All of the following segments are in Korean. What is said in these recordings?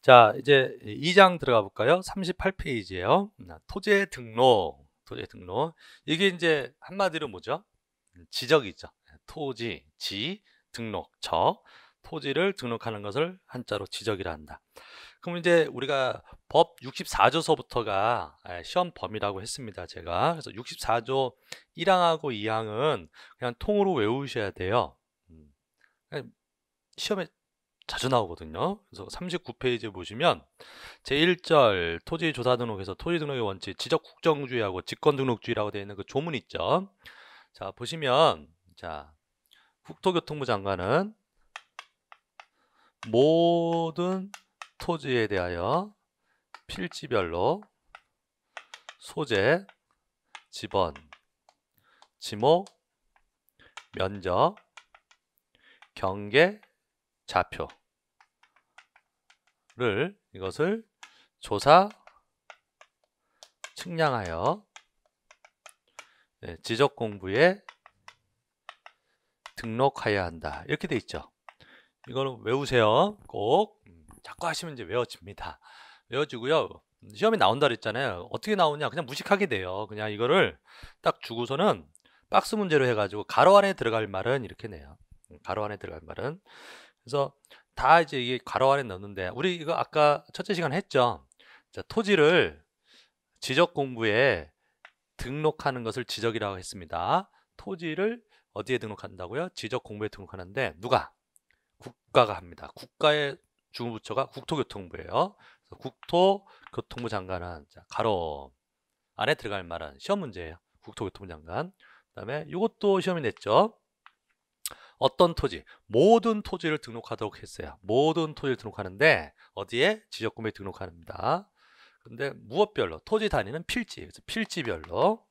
자, 이제 2장 들어가 볼까요? 38페이지예요. 토지의 등록, 토지의 등록. 이게 이제 한마디로 뭐죠? 지적이죠. 토지, 지, 등록, 적. 토지를 등록하는 것을 한자로 지적이라 한다. 그럼 이제 우리가 법 64조서부터가 시험 범위라고 했습니다. 제가. 그래서 64조 1항하고 2항은 그냥 통으로 외우셔야 돼요. 시험에 자주 나오거든요. 그래서 39페이지에 보시면 제1절 토지조사등록에서 토지등록의 원칙 지적국정주의하고 직권등록주의라고 되어 있는 그 조문 있죠. 자, 보시면 자, 국토교통부 장관은 모든 토지에 대하여 필지별로 소재, 지번, 지목, 면적, 경계, 좌표를 이것을 조사, 측량하여 지적 공부에 등록하여야 한다. 이렇게 돼 있죠. 이거는 외우세요. 꼭 자꾸 하시면 이제 외워집니다. 외워지고요. 시험에 나온다 그랬잖아요. 어떻게 나오냐? 그냥 무식하게 돼요. 그냥 이거를 딱 주고서는 박스 문제로 해가지고 가로 안에 들어갈 말은 이렇게 내요. 가로 안에 들어갈 말은. 그래서 다 이제 이게 가로 안에 넣는데 우리 이거 아까 첫째 시간 했죠. 자, 토지를 지적 공부에 등록하는 것을 지적이라고 했습니다. 토지를 어디에 등록한다고요? 지적 공부에 등록하는데 누가? 국가가 합니다. 국가의 주무부처가 국토교통부예요. 그래서 국토교통부 장관은 자, 가로 안에 들어갈 말은 시험 문제예요. 국토교통부 장관. 그다음에 이것도 시험이 냈죠. 어떤 토지? 모든 토지를 등록하도록 했어요. 모든 토지를 등록하는데 어디에? 지적공부에 등록합니다. 근데 무엇별로? 토지 단위는 필지. 그래서 필지별로.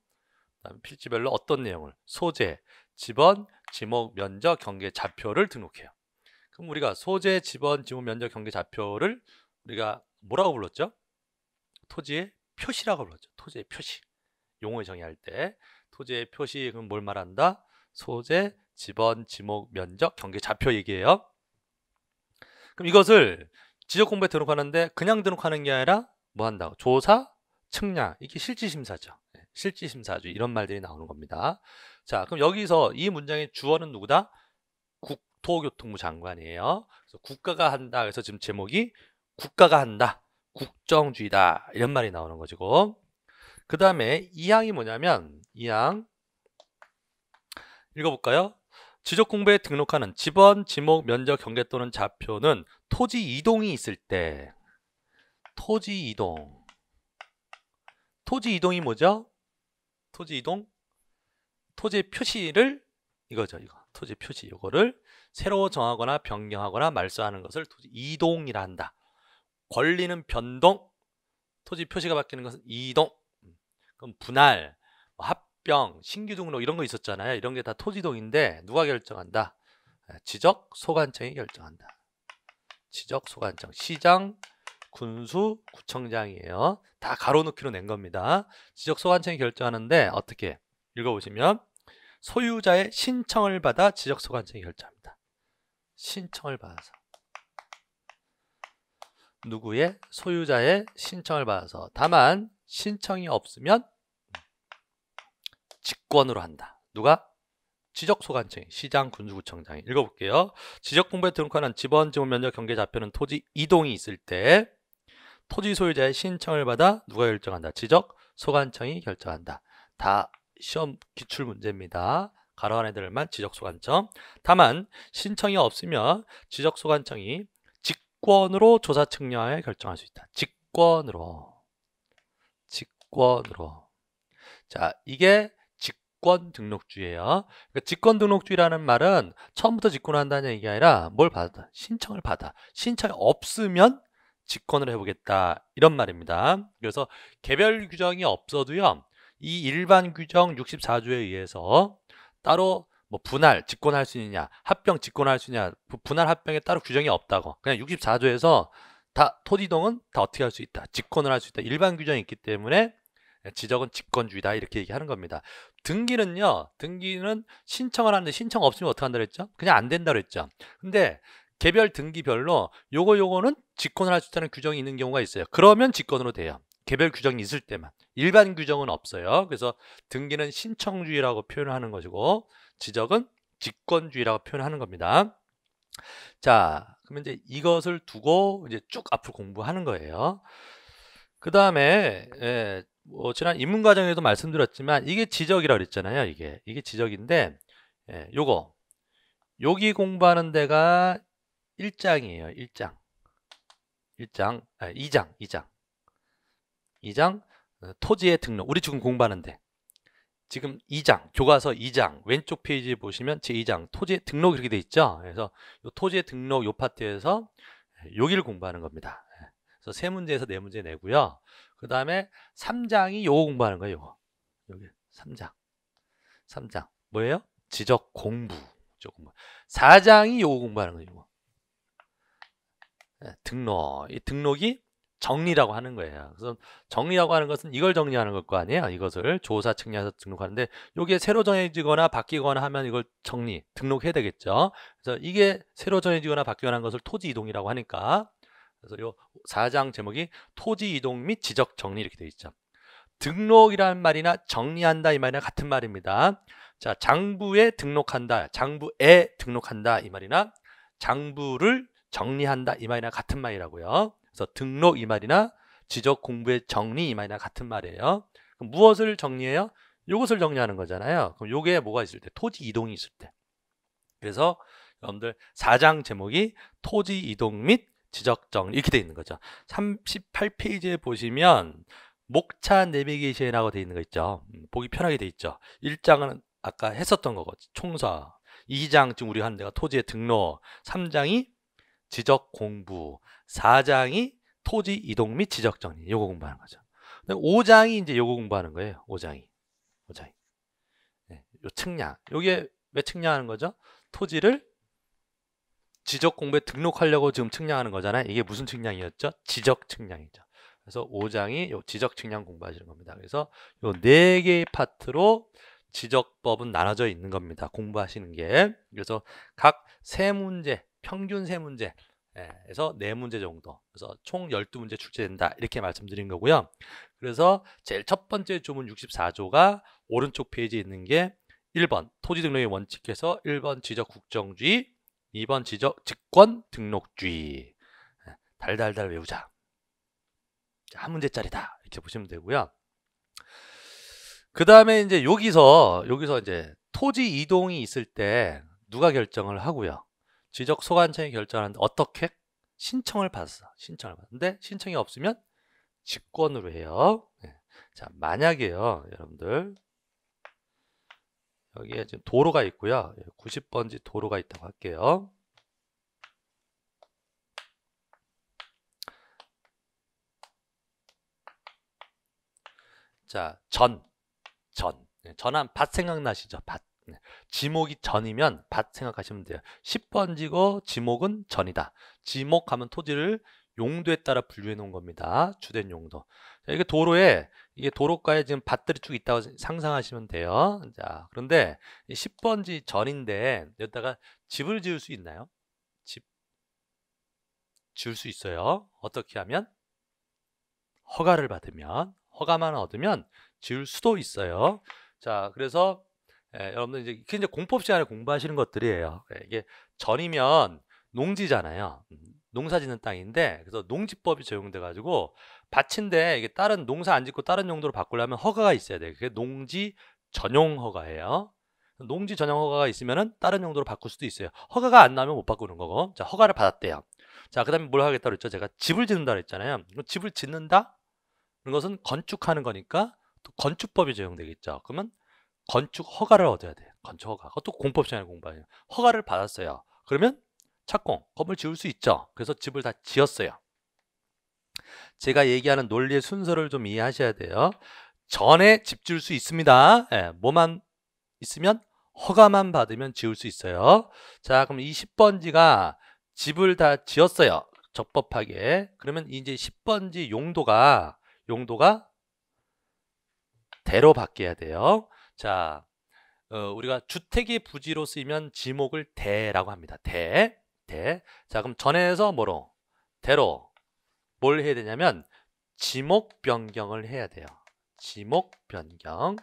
그다음에 필지별로 어떤 내용을? 소재, 지번, 지목, 면적, 경계, 좌표를 등록해요. 그럼 우리가 소재, 지번, 지목, 면적, 경계, 좌표를 우리가 뭐라고 불렀죠? 토지의 표시라고 불렀죠. 토지의 표시. 용어 정의할 때 토지의 표시 그럼 뭘 말한다? 소재, 지번, 지목, 면적, 경계, 좌표 얘기예요. 그럼 이것을 지적 공부에 등록하는데 그냥 등록하는 게 아니라 뭐 한다고? 조사, 측량. 이게 실지심사죠. 실지심사주 이런 말들이 나오는 겁니다. 자, 그럼 여기서 이 문장의 주어는 누구다? 국토교통부 장관이에요. 그래서 국가가 한다. 그래서 지금 제목이 국가가 한다. 국정주의다. 이런 말이 나오는 거죠. 그 다음에 2항이 뭐냐면 2항 읽어볼까요? 지적 공부에 등록하는 지번, 지목, 면적, 경계 또는 좌표는 토지 이동이 있을 때 토지 이동 토지 이동이 뭐죠? 토지 이동 토지의 표시를 이거죠. 이거 토지 표시 이거를 새로 정하거나 변경하거나 말소하는 것을 토지 이동이라 한다. 권리는 변동 토지 표시가 바뀌는 것은 이동. 그럼 분할, 합병, 신규 등록 이런 거 있었잖아요. 이런 게 다 토지동인데 누가 결정한다? 지적 소관청이 결정한다. 지적 소관청, 시장, 군수, 구청장이에요. 다 가로놓기로 낸 겁니다. 지적 소관청이 결정하는데 어떻게? 읽어보시면 소유자의 신청을 받아 지적 소관청이 결정합니다. 신청을 받아서 누구의? 소유자의 신청을 받아서 다만 신청이 없으면 직권으로 한다. 누가? 지적소관청이 시장, 군수구청장이. 읽어볼게요. 지적공부에 등록하는 지번, 지목, 면적, 경계, 좌표는 토지 이동이 있을 때 토지 소유자의 신청을 받아 누가 결정한다? 지적소관청이 결정한다. 다 시험 기출문제입니다. 가로 안에 들만 지적소관청. 다만 신청이 없으면 지적소관청이 직권으로 조사 측량하여 결정할 수 있다. 직권으로. 자, 이게 직권 등록주의예요. 그러니까 직권 등록주의라는 말은 처음부터 직권을 한다는 얘기가 아니라 뭘 받아? 신청을 받아. 신청이 없으면 직권을 해보겠다. 이런 말입니다. 그래서 개별 규정이 없어도요. 이 일반 규정 64조에 의해서 따로 뭐 분할 직권할 수 있느냐, 합병 직권할 수 있느냐, 분할 합병에 따로 규정이 없다고. 그냥 64조에서 다 토지동은 다 어떻게 할 수 있다. 직권을 할 수 있다. 일반 규정이 있기 때문에 지적은 직권주의다 이렇게 얘기하는 겁니다. 등기는요. 등기는 신청을 하는데 신청 없으면 어떻게 한다고 했죠? 그냥 안 된다고 했죠. 근데 개별 등기별로 요거는 직권을 할 수 있다는 규정이 있는 경우가 있어요. 그러면 직권으로 돼요. 개별 규정이 있을 때만. 일반 규정은 없어요. 그래서 등기는 신청주의라고 표현하는 것이고 지적은 직권주의라고 표현하는 겁니다. 자, 그러면 이제 이것을 두고 이제 쭉 앞으로 공부하는 거예요. 그 다음에 지난 입문과정에도 말씀드렸지만 이게 지적이라고 그랬잖아요. 이게 지적인데 요거 여기 공부하는 데가 1장이에요. 2장 토지의 등록. 우리 지금 공부하는데 지금 2장 교과서 2장 왼쪽 페이지에 보시면 제2장 토지의 등록 이렇게 돼 있죠. 그래서 요 토지의 등록 요 파트에서 여기를 공부하는 겁니다. 그래서 3문제에서 4문제 내고요. 그 다음에 3장이 요거 공부하는 거예요. 요거. 여기 3장 뭐예요? 지적 공부. 4장이 요거 공부하는 거예요. 요거. 등록. 이 등록이 정리라고 하는 거예요. 그래서 정리라고 하는 것은 이걸 정리하는 걸 거 아니에요. 이것을 조사 측량해서 등록하는데 여기에 새로 정해지거나 바뀌거나 하면 이걸 등록해야 되겠죠. 그래서 이게 새로 정해지거나 바뀌거나 하는 것을 토지 이동이라고 하니까 그래서 요 4장 제목이 토지 이동 및 지적 정리 이렇게 되어 있죠. 등록이라는 말이나 정리한다 이 말이나 같은 말입니다. 자, 장부에 등록한다, 장부에 등록한다 이 말이나 장부를 정리한다 이 말이나 같은 말이라고요. 그래서 등록 이 말이나 지적 공부의 정리 이 말이나 같은 말이에요. 그럼 무엇을 정리해요? 이것을 정리하는 거잖아요. 그럼 요게 뭐가 있을 때? 토지 이동이 있을 때. 그래서 여러분들 4장 제목이 토지 이동 및 지적 정리 이렇게 돼 있는 거죠. 38페이지에 보시면 목차 내비게이션이라고 돼 있는 거 있죠. 보기 편하게 돼 있죠. 1장은 아까 했었던 거고 총사, 2장 지금 우리가 하는 데가 토지의 등록, 3장이 지적 공부, 4장이 토지 이동 및 지적 정리 요거 공부하는 거죠. 5장이 이제 요거 공부하는 거예요. 5장이. 네, 요 측량. 요게 왜 측량하는 거죠? 토지를 지적 공부에 등록하려고 지금 측량하는 거잖아요. 이게 무슨 측량이었죠? 지적 측량이죠. 그래서 5장이 요 지적 측량 공부하시는 겁니다. 그래서 요 4개의 파트로 지적법은 나눠져 있는 겁니다. 공부하시는 게. 그래서 각 3문제, 평균 3문제 에서 4문제 정도. 그래서 총 12문제 출제된다. 이렇게 말씀드린 거고요. 그래서 제일 첫 번째 조문 64조가 오른쪽 페이지에 있는 게 1번 토지 등록의 원칙에서 1번 지적 국정주의, 2번 지적 직권 등록주의. 달달달 외우자. 한 문제짜리다. 이렇게 보시면 되고요. 그 다음에 이제 여기서 이제 토지 이동이 있을 때 누가 결정을 하고요. 지적 소관청이 결정하는데 어떻게? 신청을 받았어. 신청을 받았는데 신청이 없으면 직권으로 해요. 네. 자, 만약에요, 여러분들 여기에 지금 도로가 있고요. 90번지 도로가 있다고 할게요. 자, 전한 밭 생각나시죠? 밭. 지목이 전이면 밭 생각하시면 돼요. 10번지고 지목은 전이다. 지목하면 토지를 용도에 따라 분류해 놓은 겁니다. 주된 용도. 자, 이게 도로가에 지금 밭들이 쭉 있다고 상상하시면 돼요. 자, 그런데 10번지 전인데 여기다가 집을 지을 수 있나요? 집 지을 수 있어요. 어떻게 하면? 허가를 받으면, 허가만 얻으면 지을 수도 있어요. 자, 그래서 여러분들 이제 공법 시간에 공부하시는 것들이에요. 이게 전이면 농지잖아요. 농사 짓는 땅인데 그래서 농지법이 적용돼 가지고 밭인데 이게 다른 농사 안 짓고 다른 용도로 바꾸려면 허가가 있어야 돼요. 그게 농지 전용 허가예요. 농지 전용 허가가 있으면은 다른 용도로 바꿀 수도 있어요. 허가가 안 나오면 못 바꾸는 거고. 자, 허가를 받았대요. 자, 그다음에 뭘 하겠다고 했죠? 제가 집을 짓는다 그랬잖아요. 집을 짓는다? 그런 것은 건축하는 거니까 또 건축법이 적용되겠죠. 그러면 건축 허가를 얻어야 돼요. 건축 허가. 그것도 공법 시간에 공부해요. 허가를 받았어요. 그러면 착공, 건물 지을 수 있죠. 그래서 집을 다 지었어요. 제가 얘기하는 논리의 순서를 좀 이해하셔야 돼요. 전에 집 지을 수 있습니다. 뭐만 있으면 허가만 받으면 지을 수 있어요. 자, 그럼 이 10번지가 집을 다 지었어요. 적법하게. 그러면 이제 10번지 용도가 대로 바뀌어야 돼요. 자, 우리가 주택의 부지로 쓰이면 지목을 대라고 합니다. 대. 자, 그럼 전에서 뭐로? 대로. 뭘 해야 되냐면 지목 변경을 해야 돼요. 지목 변경.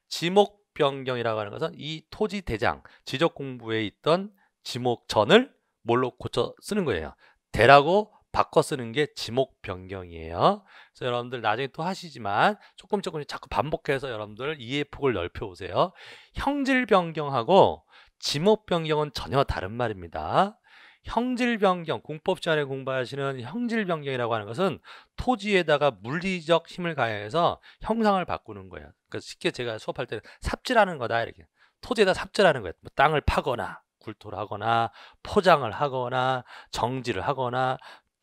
지목 변경이라고 하는 것은 이 토지 대장, 지적 공부에 있던 지목전을 뭘로 고쳐 쓰는 거예요. 대라고 바꿔 쓰는 게 지목 변경이에요. 그래서 여러분들 나중에 또 하시지만 조금씩 자꾸 반복해서 여러분들 이해 폭을 넓혀 오세요. 형질 변경하고 지목 변경은 전혀 다른 말입니다. 형질 변경, 공법 시간에 공부하시는 형질 변경이라고 하는 것은 토지에다가 물리적 힘을 가해서 형상을 바꾸는 거예요. 그러니까 쉽게 제가 수업할 때는 삽질하는 거다 이렇게. 토지에다 삽질하는 거예요. 뭐 땅을 파거나 굴토를 하거나 포장을 하거나 정지를 하거나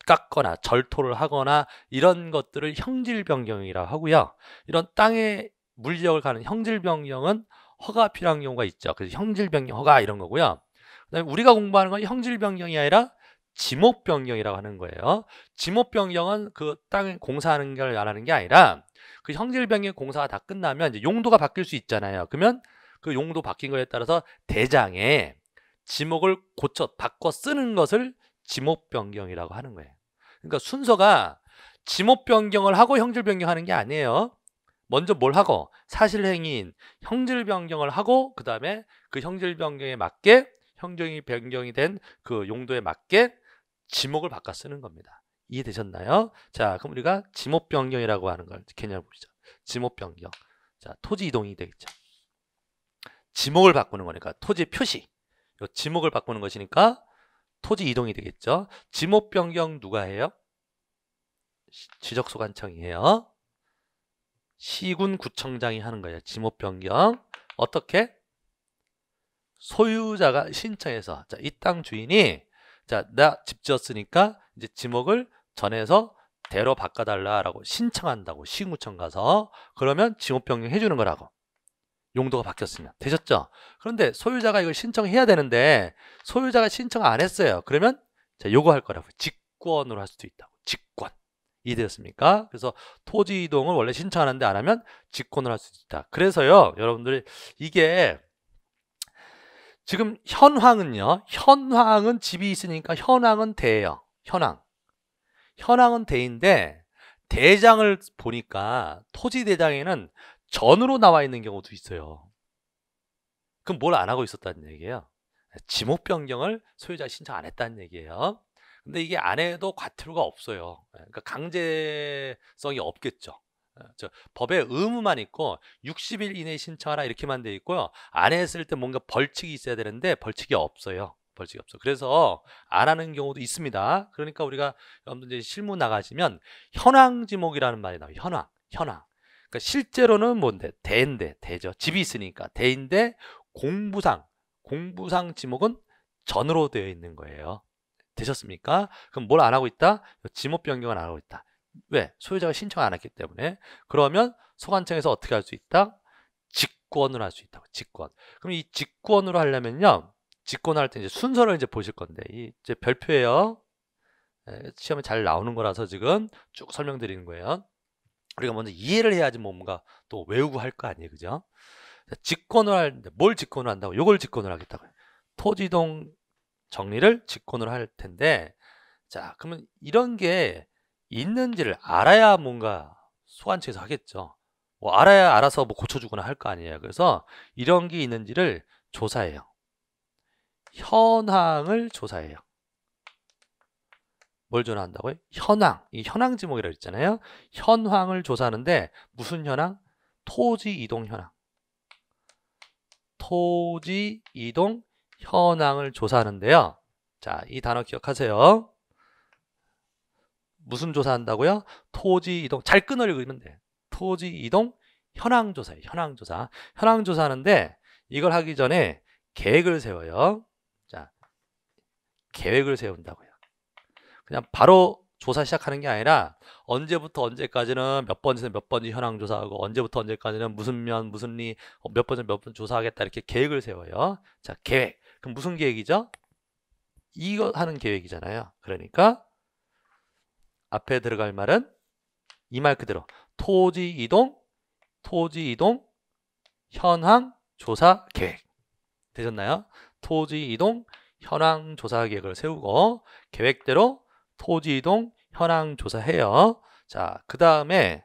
깎거나 절토를 하거나 이런 것들을 형질 변경이라고 하고요. 이런 땅에 물리력을 가는 형질 변경은 허가 필요한 경우가 있죠. 그래서 형질 변경 허가 이런 거고요. 그다음에 우리가 공부하는 건 형질 변경이 아니라 지목 변경이라고 하는 거예요. 지목 변경은 그 땅에 공사하는 걸 말하는 게 아니라 그 형질 변경 공사가 다 끝나면 이제 용도가 바뀔 수 있잖아요. 그러면 그 용도 바뀐 거에 따라서 대장에 지목을 바꿔 쓰는 것을 지목 변경이라고 하는 거예요. 그러니까 순서가 지목 변경을 하고 형질 변경하는 게 아니에요. 먼저 뭘 하고 사실행위인 형질 변경을 하고 그 다음에 그 형질 변경에 맞게 형질 변경이 된 그 용도에 맞게 지목을 바꿔 쓰는 겁니다. 이해되셨나요? 자, 그럼 우리가 지목 변경이라고 하는 걸 개념을 보시죠. 지목 변경. 자, 토지 이동이 되겠죠. 지목을 바꾸는 거니까 토지 표시. 지목을 바꾸는 것이니까 토지 이동이 되겠죠. 지목 변경 누가 해요? 지적소관청이 해요. 시군구청장이 하는 거예요. 지목 변경. 어떻게? 소유자가 신청해서, 자, 이 땅 주인이, 자, 나 집 지었으니까 이제 지목을 전해서 대로 바꿔달라라고 신청한다고 시군구청 가서. 그러면 지목 변경 해주는 거라고. 용도가 바뀌었으면. 되셨죠? 그런데 소유자가 이걸 신청해야 되는데 소유자가 신청 안 했어요. 그러면 자, 요거 할 거라고. 직권으로 할 수도 있다고. 직권. 이해되셨습니까? 그래서 토지 이동을 원래 신청하는데 안 하면 직권을 할 수 있다. 그래서요, 여러분들이 이게 지금 현황은요. 현황은 집이 있으니까 현황은 대예요. 현황은 대인데 대장을 보니까 토지 대장에는 전으로 나와 있는 경우도 있어요. 그럼 뭘 안 하고 있었다는 얘기예요? 지목 변경을 소유자가 신청 안 했다는 얘기예요. 근데 이게 안 해도 과태료가 없어요. 그러니까 강제성이 없겠죠. 법에 의무만 있고 60일 이내에 신청하라 이렇게만 돼 있고요. 안 했을 때 뭔가 벌칙이 있어야 되는데 벌칙이 없어요. 벌칙이 없어. 그래서 안 하는 경우도 있습니다. 그러니까 우리가 여러분들 이제 실무 나가시면 현황 지목이라는 말이 나와요. 현황. 그러니까 실제로는 뭔데? 대죠. 집이 있으니까 대인데 공부상 지목은 전으로 되어 있는 거예요. 되셨습니까? 그럼 뭘 안 하고 있다? 지목 변경을 안 하고 있다. 왜? 소유자가 신청 안 했기 때문에. 그러면 소관청에서 어떻게 할 수 있다? 직권을 할 수 있다고. 직권. 그럼 이 직권으로 하려면요. 직권할 때 이제 순서를 이제 보실 건데 이제 별표예요. 시험에 잘 나오는 거라서 지금 쭉 설명드리는 거예요. 우리가 먼저 이해를 해야지 뭔가 또 외우고 할 거 아니에요. 그죠? 직권을 하는데 뭘 직권을 한다고? 요걸 직권을 하겠다고요. 토지이동 정리를 직권을 할 텐데, 자, 그러면 이런 게 있는지를 알아야 뭔가 소관청에서 하겠죠. 뭐 알아야 알아서 뭐 고쳐주거나 할 거 아니에요. 그래서 이런 게 있는지를 조사해요. 현황을 조사해요. 뭘 조사한다고요? 현황. 이 현황 지목이라고 했잖아요. 현황을 조사하는데 무슨 현황? 토지 이동 현황. 토지 이동 현황을 조사하는데요. 자, 이 단어 기억하세요. 무슨 조사한다고요? 토지 이동. 잘 끊어 읽으면 돼. 토지 이동 현황 조사예요. 현황 조사. 현황 조사하는데 이걸 하기 전에 계획을 세워요. 자, 계획을 세운다고요. 그냥 바로 조사 시작하는 게 아니라 언제부터 언제까지는 몇 번에서 몇 번지 현황 조사하고 언제부터 언제까지는 무슨 면 무슨 리 몇 번에서 몇 번 조사하겠다 이렇게 계획을 세워요. 자, 계획. 그럼 무슨 계획이죠? 이거 하는 계획이잖아요. 그러니까 앞에 들어갈 말은 이 말 그대로 토지 이동 현황 조사 계획. 되셨나요? 토지 이동 현황 조사 계획을 세우고 계획대로 토지 이동 현황 조사해요. 자, 그 다음에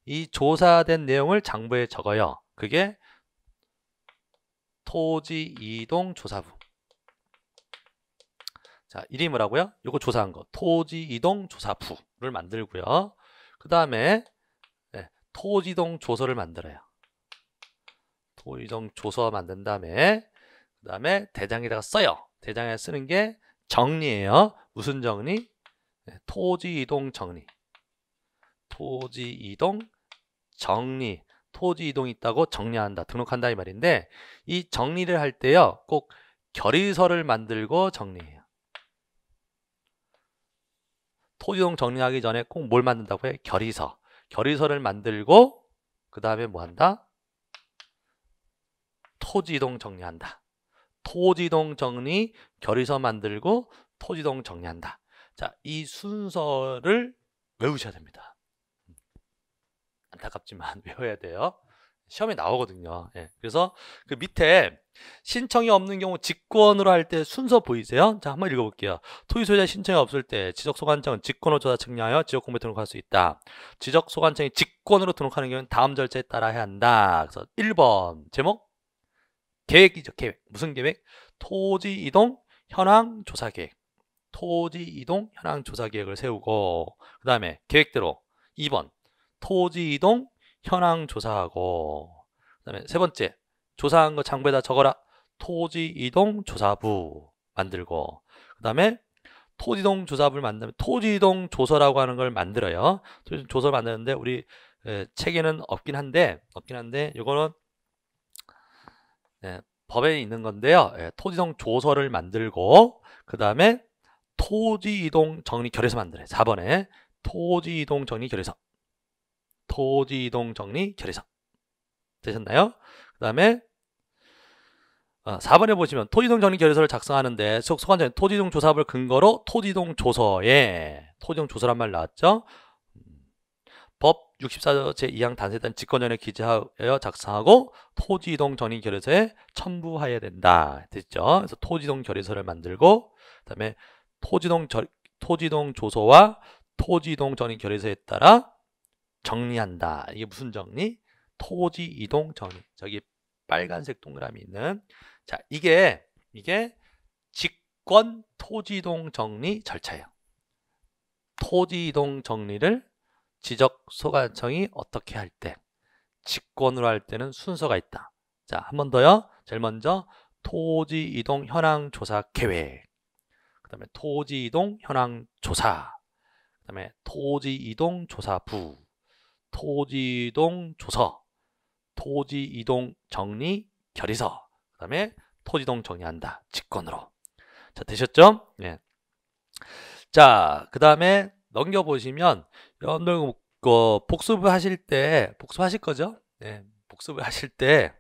이 조사된 내용을 장부에 적어요. 그게 토지 이동 조사부. 자, 이름이 뭐라고요? 요거 조사한 거 토지 이동 조사부를 만들고요. 그 다음에 토지 이동 조서를 만들어요. 토지 이동 조서 만든 다음에 그 다음에 대장에다가 써요. 대장에 쓰는 게 정리예요. 무슨 정리? 토지 이동 정리. 토지 이동 정리. 토지 이동이 있다고 정리한다. 등록한다 이 말인데 이 정리를 할 때요. 꼭 결의서를 만들고 정리해요. 토지 이동 정리하기 전에 꼭 뭘 만든다고 해? 결의서. 결의서를 만들고 그 다음에 뭐 한다? 토지 이동 정리한다. 토지 이동 정리, 결의서 만들고 토지 이동 정리한다. 자, 이 순서를 외우셔야 됩니다. 안타깝지만 외워야 돼요. 시험에 나오거든요. 그래서 그 밑에 신청이 없는 경우 직권으로 할 때 순서 보이세요? 자, 한번 읽어볼게요. 토지 소유자 신청이 없을 때 지적소관청은 직권으로 조사 측량하여 지적공부에 등록할 수 있다. 지적소관청이 직권으로 등록하는 경우는 다음 절차에 따라 해야 한다. 그래서 1번 제목 계획이죠. 계획. 무슨 계획? 토지 이동 현황 조사 계획. 토지 이동 현황 조사 계획을 세우고 그 다음에 계획대로 2번 토지 이동 현황 조사하고 그 다음에 세 번째 조사한 거 장부에다 적어라. 토지 이동 조사부 만들고 그 다음에 토지 이동 조사부를 만들면 토지 이동 조서라고 하는 걸 만들어요. 토지 이동 조서를 만드는데 우리 책에는 없긴 한데 이거는 법에 있는 건데요. 토지 이동 조서를 만들고 그 다음에 토지 이동 정리 결의서 만들어요. 4번에 토지 이동 정리 결의서. 토지 이동 정리 결의서. 되셨나요? 그 다음에 4번에 보시면 토지 이동 정리 결의서를 작성하는데 소관청이 토지 이동 조사업을 근거로 토지 이동 조서에 토지 이동 조서란 말 나왔죠? 법 64조 제2항 단세단 직권전에 기재하여 작성하고 토지 이동 정리 결의서에 첨부해야 된다. 됐죠? 그래서 토지 이동 결의서를 만들고 그다음에 토지 이동 조서와 토지 이동 정리 결의서에 따라 정리한다. 이게 무슨 정리? 토지 이동 정리. 저기 빨간색 동그라미 있는 자, 이게 직권 토지 이동 정리 절차예요. 토지 이동 정리를 지적소관청이 어떻게 할 때, 직권으로 할 때는 순서가 있다. 자, 한 번 더요. 제일 먼저 토지 이동 현황 조사 계획, 그 다음에 토지 이동 현황 조사, 그 다음에 토지 이동 조사부, 토지 이동 조서, 토지 이동 정리 결의서, 그 다음에 토지 이동 정리한다. 직권으로. 자, 되셨죠? 예. 자, 그 다음에 넘겨보시면 여러분들 복습을 하실 때 복습하실 거죠? 네, 복습을 하실 때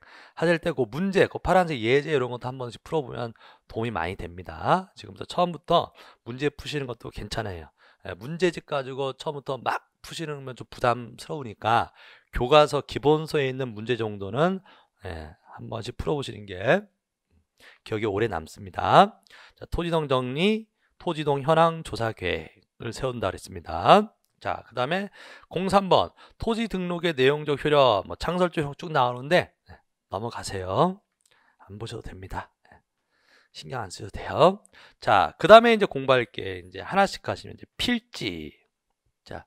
그 문제, 그 파란색 예제 이런 것도 한 번씩 풀어보면 도움이 많이 됩니다. 지금부터 처음부터 문제 푸시는 것도 괜찮아요. 문제집 가지고 처음부터 막 푸시는 건 좀 부담스러우니까 교과서 기본서에 있는 문제 정도는 한 번씩 풀어보시는 게 기억에 오래 남습니다. 자, 토지동 정리, 토지동 현황 조사 계획을 세운다 그랬습니다. 자, 그 다음에 03번 토지 등록의 내용적 효력, 창설적 쭉 나오는데 넘어가세요. 안 보셔도 됩니다. 신경 안 쓰셔도 돼요. 자, 그 다음에 이제 공부할 게 이제 하나씩 하시면 이제 필지. 자,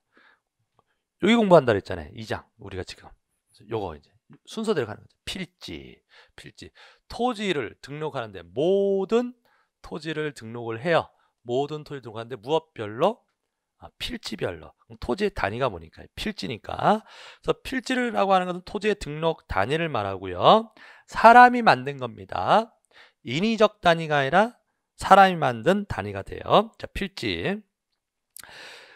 여기 공부한다 그랬잖아요. 2장 우리가 지금 요거 이제 순서대로 가는 거죠. 필지. 토지를 등록하는데 모든 토지를 등록을 해요. 모든 토지 등록하는데 무엇별로? 필지별로. 토지의 단위가 뭐니까? 필지니까. 그래서 필지라고 하는 것은 토지의 등록 단위를 말하고요. 사람이 만든 겁니다. 인위적 단위가 아니라 사람이 만든 단위가 돼요. 자, 필지.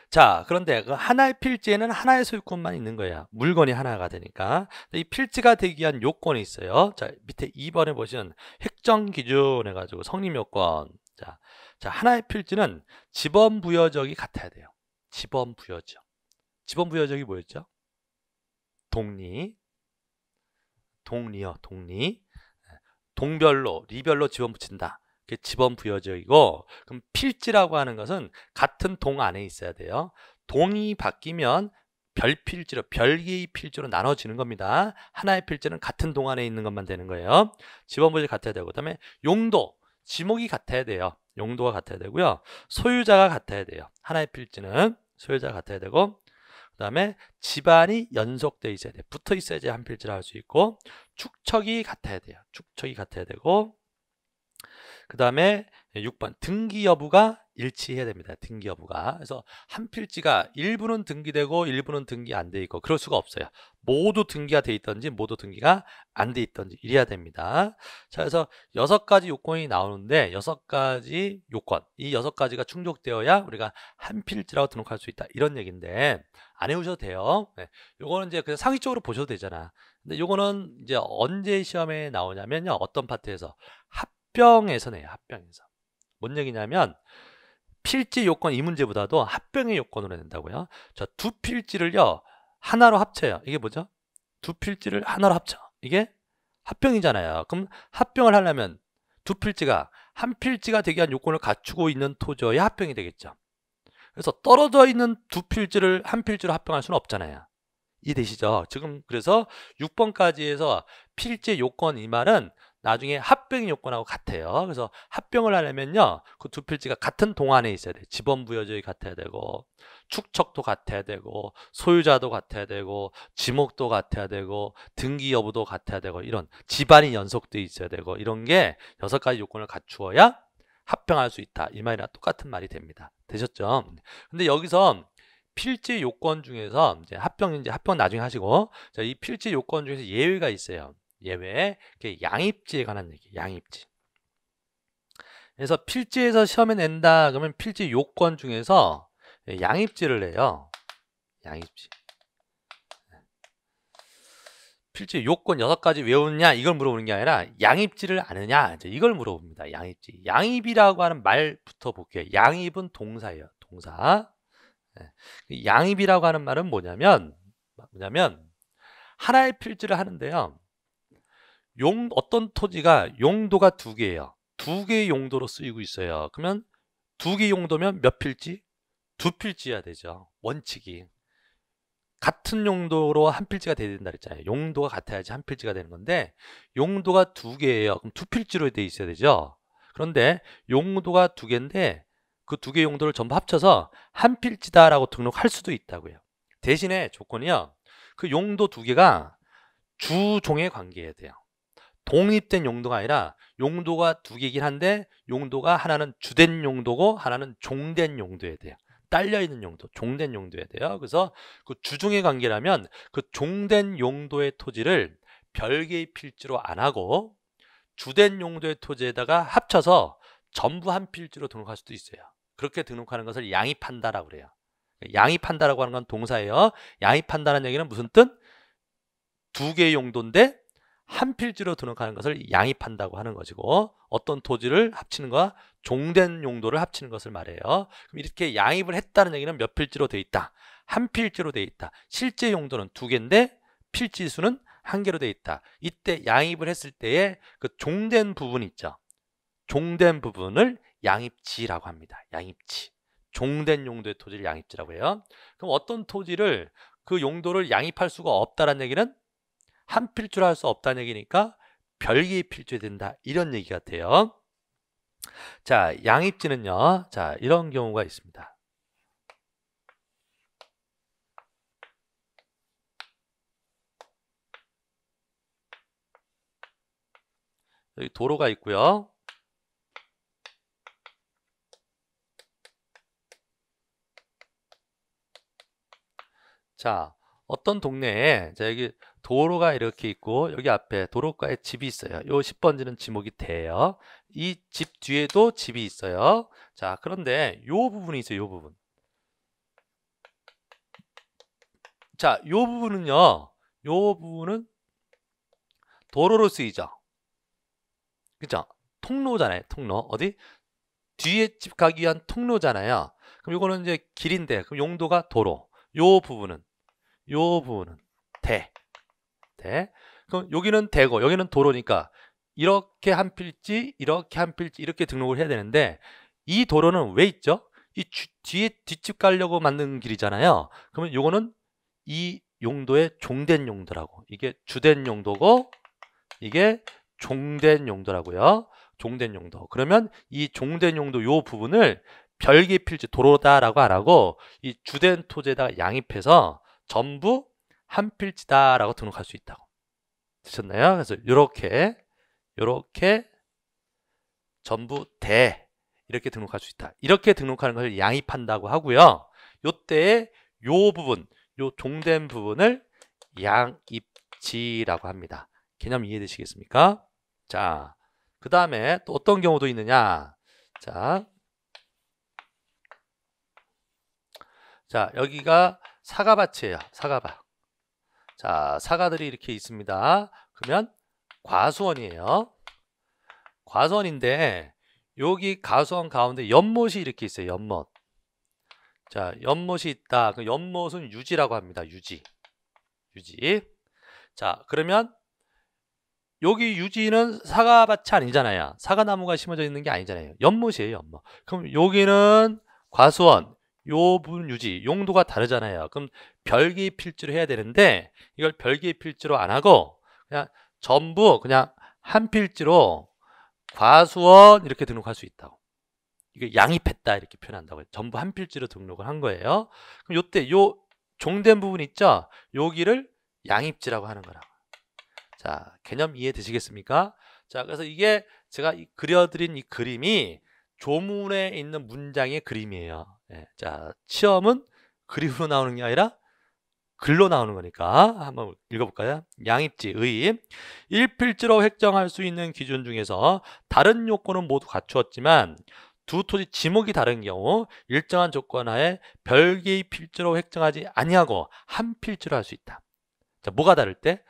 자, 그런데 그 하나의 필지에는 하나의 소유권만 있는 거예요. 물건이 하나가 되니까. 이 필지가 되기 위한 요건이 있어요. 자, 밑에 2번에 보시면 획정 기준 해가지고 성립 요건. 자, 하나의 필지는 지번 부여적이 같아야 돼요. 지번 부여적. 지번 부여적이 뭐였죠? 동리요, 동리. 동별로, 리별로 지번 붙인다. 그게 지번 부여적이고, 그럼 필지라고 하는 것은 같은 동 안에 있어야 돼요. 동이 바뀌면 별필지로, 별개의 필지로 나눠지는 겁니다. 하나의 필지는 같은 동 안에 있는 것만 되는 거예요. 지번 부여적 같아야 되고, 그다음에 용도, 지목이 같아야 돼요. 용도가 같아야 되고요. 소유자가 같아야 돼요. 하나의 필지는 소유자가 같아야 되고, 그 다음에 집안이 연속되어 있어야 돼요. 붙어 있어야지 한 필지를 할 수 있고, 축척이 같아야 돼요. 축척이 같아야 되고, 그 다음에 6번 등기 여부가 일치해야 됩니다. 등기 여부가. 그래서 한 필지가 일부는 등기되고 일부는 등기 안 돼 있고 그럴 수가 없어요. 모두 등기가 돼 있든지 모두 등기가 안 돼 있든지 이래야 됩니다. 자, 그래서 6가지 요건이 나오는데 6가지 요건, 이 6가지가 충족되어야 우리가 한 필지라고 등록할 수 있다, 이런 얘기인데 안 해오셔도 돼요. 네. 요거는 이제 그냥 상식적으로 보셔도 되잖아. 근데 요거는 이제 언제 시험에 나오냐면요, 어떤 파트에서 합병에서 내요. 합병에서. 뭔 얘기냐면 필지 요건 이 문제보다도 합병의 요건으로 낸다고요. 자, 두 필지를요 하나로 합쳐요. 이게 뭐죠? 두 필지를 하나로 합쳐. 이게 합병이잖아요. 그럼 합병을 하려면 두 필지가 한 필지가 되게 한 요건을 갖추고 있는 토지여야 합병이 되겠죠. 그래서 떨어져 있는 두 필지를 한 필지로 합병할 수는 없잖아요. 이해되시죠? 지금 그래서 6번까지 해서 필지 요건 이 말은 나중에 합병 요건하고 같아요. 그래서 합병을 하려면요, 그 두 필지가 같은 동 안에 있어야 돼요. 지번 부여적이 같아야 되고, 축척도 같아야 되고, 소유자도 같아야 되고, 지목도 같아야 되고, 등기 여부도 같아야 되고, 이런 집안이 연속돼 있어야 되고, 이런 게 6가지 요건을 갖추어야 합병할 수 있다, 이 말이랑 똑같은 말이 됩니다. 되셨죠? 근데 여기서 필지 요건 중에서 이제 합병 나중에 하시고, 자, 이 필지 요건 중에서 예외가 있어요. 예외, 양입지에 관한 얘기, 양입지. 그래서 필지에서 시험에 낸다 그러면 필지 요건 중에서 양입지를 내요. 양입지. 필지 요건 6가지 외우느냐 이걸 물어보는 게 아니라 양입지를 아느냐, 이제 이걸 물어봅니다. 양입지. 양입이라고 하는 말부터 볼게요. 양입은 동사예요. 동사. 양입이라고 하는 말은 뭐냐면 하나의 필지를 하는데요, 어떤 토지가 용도가 2개예요. 2개의 용도로 쓰이고 있어요. 그러면 2개 용도면 몇 필지? 2필지여야 되죠. 원칙이. 같은 용도로 한 필지가 돼야 된다 그랬잖아요. 용도가 같아야지 한 필지가 되는 건데 용도가 2개예요. 그럼 2필지로 돼 있어야 되죠. 그런데 용도가 2개인데 그 2개 용도를 전부 합쳐서 한 필지다라고 등록할 수도 있다고요. 대신에 조건이요, 그 용도 2개가 주종에 관계해야 돼요. 독립된 용도가 아니라 용도가 2개이긴 한데 용도가 하나는 주된 용도고 하나는 종된 용도여야 돼요. 딸려있는 용도, 종된 용도여야 돼요. 그래서 그 주종의 관계라면 그 종된 용도의 토지를 별개의 필지로 안 하고 주된 용도의 토지에다가 합쳐서 전부 한 필지로 등록할 수도 있어요. 그렇게 등록하는 것을 양입한다라고 그래요. 양입한다라고 하는 건 동사예요. 양입한다는 얘기는 무슨 뜻? 2개의 용도인데 한 필지로 등록하는 것을 양입한다고 하는 것이고, 어떤 토지를 합치는 것과 종된 용도를 합치는 것을 말해요. 그럼 이렇게 양입을 했다는 얘기는 몇 필지로 돼 있다? 한 필지로 돼 있다. 실제 용도는 2개인데 필지 수는 1개로 돼 있다. 이때 양입을 했을 때의 그 종된 부분 있죠. 종된 부분을 양입지라고 합니다. 양입지. 종된 용도의 토지를 양입지라고 해요. 그럼 어떤 토지를 그 용도를 양입할 수가 없다는 얘기는 한 필지로 할 수 없다는 얘기니까 별개의 필지가 된다, 이런 얘기 같아요. 자, 양입지는요, 자, 이런 경우가 있습니다. 여기 도로가 있고요. 자, 어떤 동네에, 자, 여기 도로가 이렇게 있고 여기 앞에 도로가에 집이 있어요. 요 10번지는 지목이 돼요. 이 집 뒤에도 집이 있어요. 자, 그런데 요 부분이 있어요. 요 부분. 자, 요 부분은요, 요 부분은 도로로 쓰이죠. 그죠? 통로잖아요. 통로. 어디? 뒤에 집 가기 위한 통로잖아요. 그럼 요거는 이제 길인데, 그럼 용도가 도로. 요 부분은 대. 그럼 여기는 대고 여기는 도로니까 이렇게 한 필지, 이렇게 한 필지 이렇게 등록을 해야 되는데 이 도로는 왜 있죠? 이 뒤에 뒷집 가려고 만든 길이잖아요. 그러면 요거는 이 용도의 종된 용도라고. 이게 주된 용도고 이게 종된 용도라고요. 종된 용도. 그러면 이 종된 용도 요 부분을 별개 필지 도로다라고 안 하고 이 주된 토지에다가 양입해서 전부 한 필지다라고 등록할 수 있다고. 되셨나요? 그래서 요렇게 전부 대 이렇게 등록할 수 있다. 이렇게 등록하는 것을 양입한다고 하고요. 요때 요 부분, 요 종된 부분을 양입지라고 합니다. 개념 이해되시겠습니까? 자, 그 다음에 또 어떤 경우도 있느냐? 자, 여기가 사과밭이에요. 사과밭. 자, 사과들이 이렇게 있습니다. 그러면 과수원이에요. 과수원인데 여기 과수원 가운데 연못이 이렇게 있어요. 연못. 자, 연못이 있다. 그 연못은 유지라고 합니다. 유지. 자, 그러면 여기 유지는 사과밭이 아니잖아요. 사과나무가 심어져 있는 게 아니잖아요. 연못이에요. 연못. 그럼 여기는 과수원, 요 부분 유지, 용도가 다르잖아요. 그럼 별개 필지로 해야 되는데 이걸 별개 필지로 안 하고 그냥 전부 그냥 한 필지로 과수원 이렇게 등록할 수 있다고. 이거 양입했다 이렇게 표현한다고 해요. 전부 한 필지로 등록을 한 거예요. 그럼 요때 요 종된 부분 있죠? 여기를 양입지라고 하는 거라고. 자, 개념 이해되시겠습니까? 자, 그래서 이게 제가 그려드린 이 그림이 조문에 있는 문장의 그림이에요. 네, 자, 시험은 그림으로 나오는 게 아니라 글로 나오는 거니까 한번 읽어볼까요? 양입지, 의입. 1필지로 획정할 수 있는 기준 중에서 다른 요건은 모두 갖추었지만 두 토지 지목이 다른 경우 일정한 조건 하에 별개의 필지로 획정하지 아니하고 한 필지로 할 수 있다. 자, 뭐가 다를 때?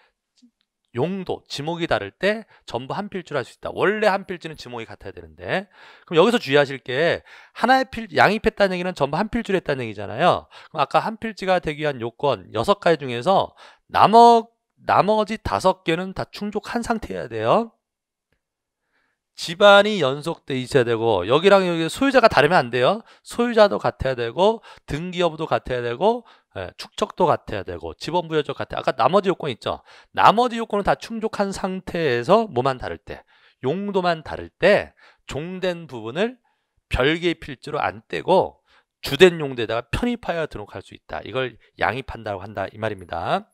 용도, 지목이 다를 때 전부 한 필지로 할 수 있다. 원래 한 필지는 지목이 같아야 되는데 그럼 여기서 주의하실 게 하나의 양입했다는 얘기는 전부 한 필지로 했다는 얘기잖아요. 그럼 아까 한 필지가 되기 위한 요건 6가지 중에서 나머지 5개는 다 충족한 상태여야 돼요. 집안이 연속돼 있어야 되고 여기랑 여기 소유자가 다르면 안 돼요. 소유자도 같아야 되고 등기 여부도 같아야 되고 축척도 같아야 되고 지번부여적 같아야. 아까 나머지 요건 있죠. 나머지 요건은 다 충족한 상태에서 뭐만 다를 때, 용도만 다를 때 종된 부분을 별개의 필지로 안 떼고 주된 용도에다가 편입하여 등록할 수 있다. 이걸 양입한다고 한다 이 말입니다.